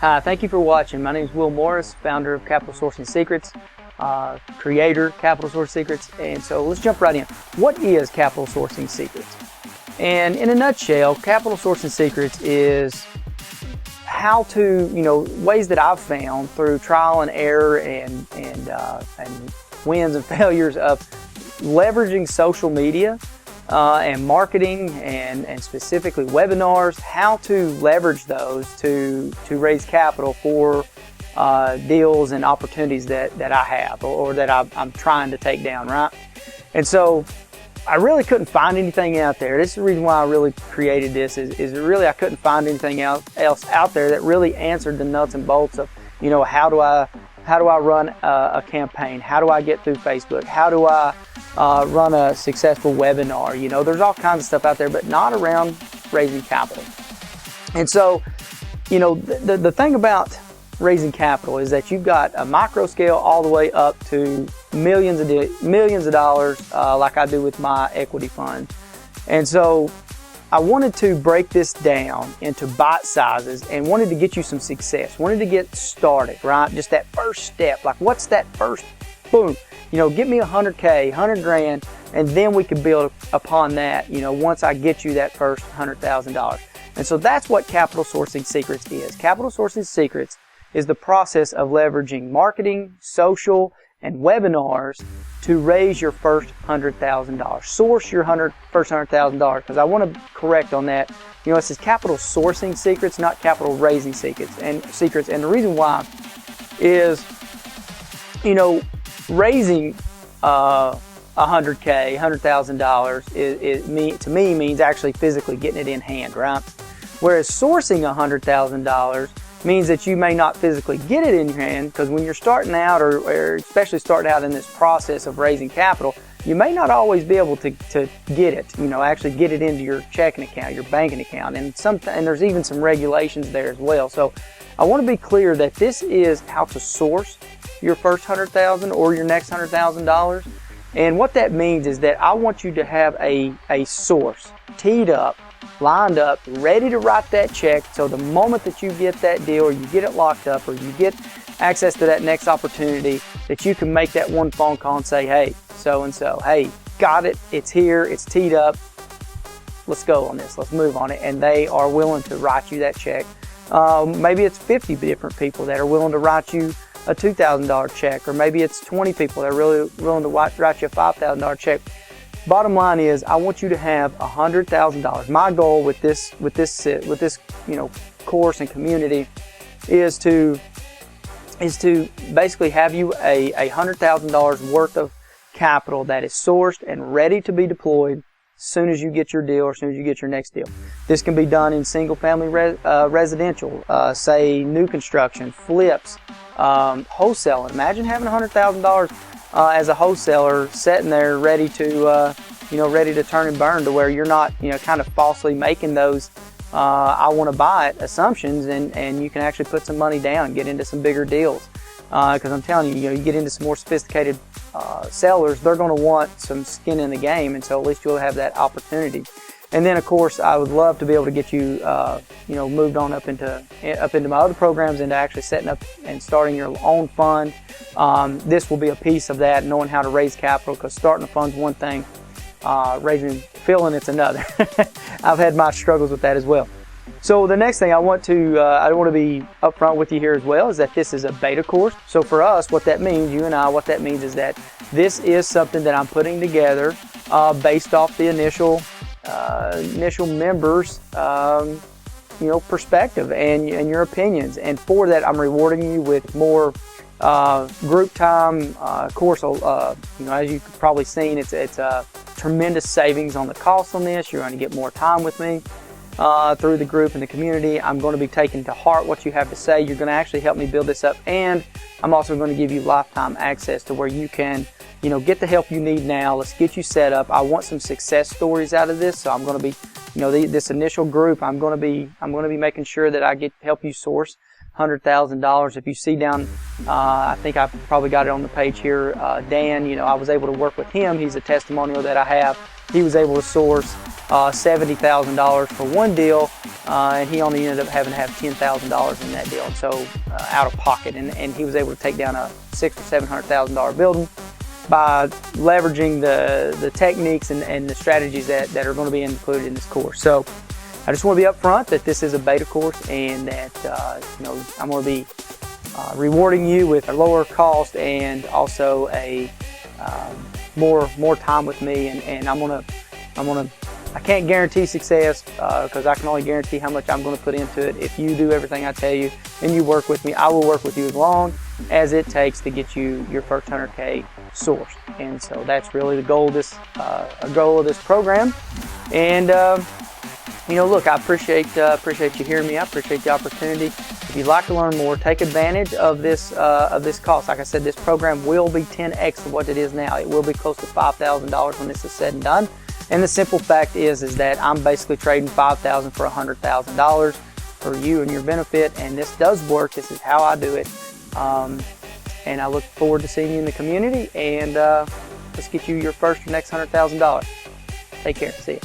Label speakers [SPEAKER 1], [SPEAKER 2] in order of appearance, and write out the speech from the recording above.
[SPEAKER 1] Hi, thank you for watching. My name is Will Morris, founder of Capital Sourcing Secrets, creator Capital Sourcing Secrets, and so let's jump right in. What is Capital Sourcing Secrets? And in a nutshell, Capital Sourcing Secrets is how to, ways that I've found through trial and error and wins and failures of leveraging social media and marketing and specifically webinars, how to leverage those to raise capital for deals and opportunities that I have or that I'm trying to take down, right? And so I really couldn't find anything out there. This is the reason why I really created this is really I couldn't find anything else out there that really answered the nuts and bolts of, how do I run a campaign? How do I get through Facebook? How do I run a successful webinar? There's all kinds of stuff out there, but not around raising capital. And so, the thing about raising capital is that you've got a micro scale all the way up to millions of dollars, like I do with my equity fund. And so I wanted to break this down into bite sizes and wanted to get you some success, wanted to get started, right? Just that first step, like what's that first, boom, get me 100K, 100 grand, and then we can build upon that, once I get you that first $100,000. And so that's what Capital Sourcing Secrets is. Capital Sourcing Secrets is the process of leveraging marketing, social, and webinars to raise your first $100,000. Source your first $100,000, because I want to correct on that. It says Capital Sourcing Secrets, not Capital Raising Secrets. And the reason why is, raising $100K, $100,000 to me means actually physically getting it in hand, right? Whereas sourcing $100,000 means that you may not physically get it in your hand, because when you're starting out or especially starting out in this process of raising capital, you may not always be able to get it, actually get it into your checking account, your banking account, and there's even some regulations there as well. So I want to be clear that this is how to source your first $100,000 or your next $100,000. And what that means is that I want you to have a source teed up, lined up, ready to write that check, so the moment that you get that deal or you get it locked up or you get access to that next opportunity, that you can make that one phone call and say, hey, so-and-so, hey, got it, it's here, it's teed up, let's go on this, let's move on it. And they are willing to write you that check. Maybe it's 50 different people that are willing to write you a $2,000 check, or maybe it's 20 people that are really willing to write you a $5,000 check. Bottom line is, I want you to have $100,000. My goal with this course and community is to basically have you a $100,000 worth of capital that is sourced and ready to be deployed as soon as you get your deal or as soon as you get your next deal. This can be done in single-family residential, say new construction, flips, wholesaling. Imagine having $100,000 as a wholesaler sitting there ready to turn and burn, to where you're not, kind of falsely making those I want to buy it assumptions, and you can actually put some money down and get into some bigger deals. Because I'm telling you, you get into some more sophisticated sellers, they're going to want some skin in the game, and so at least you'll have that opportunity. And then, of course, I would love to be able to get you, moved on up into my other programs, into actually setting up and starting your own fund. This will be a piece of that, knowing how to raise capital, because starting a fund's one thing, filling it's another. I've had my struggles with that as well. So the next thing I want to be upfront with you here as well, is that this is a beta course. So for us, what that means, you and I, what that means is that this is something that I'm putting together based off the initial members' perspective and your opinions. And for that, I'm rewarding you with more group time. Of course, as you've probably seen, it's a tremendous savings on the cost on this. You're going to get more time with me through the group and the community. I'm going to be taking to heart what you have to say. You're going to actually help me build this up, and I'm also going to give you lifetime access to where you can get the help you need now. Let's get you set up. I want some success stories out of this, so I'm going to be, this initial group, I'm going to be making sure that I help you source $100,000. If you see down, I think I probably got it on the page here, Dan, I was able to work with him. He's a testimonial that I have he was able to source $70,000 for one deal, and he only ended up having to have $10,000 in that deal, and so out of pocket, and he was able to take down a $600,000 or $700,000 building by leveraging the techniques and the strategies that are going to be included in this course. So I just want to be upfront that this is a beta course, and that I'm going to be rewarding you with a lower cost and also a more time with me, and I can't guarantee success because I can only guarantee how much I'm going to put into it. If you do everything I tell you and you work with me, I will work with you as long as it takes to get you your first 100K sourced. And so that's really the goal of this program. And look, I appreciate you hearing me. I appreciate the opportunity. If you'd like to learn more, take advantage of this cost. Like I said, this program will be 10x of what it is now. It will be close to $5,000 when this is said and done. And the simple fact is that I'm basically trading $5,000 for $100,000 for you and your benefit. And this does work. This is how I do it. And I look forward to seeing you in the community. And let's get you your first or next $100,000. Take care. See you.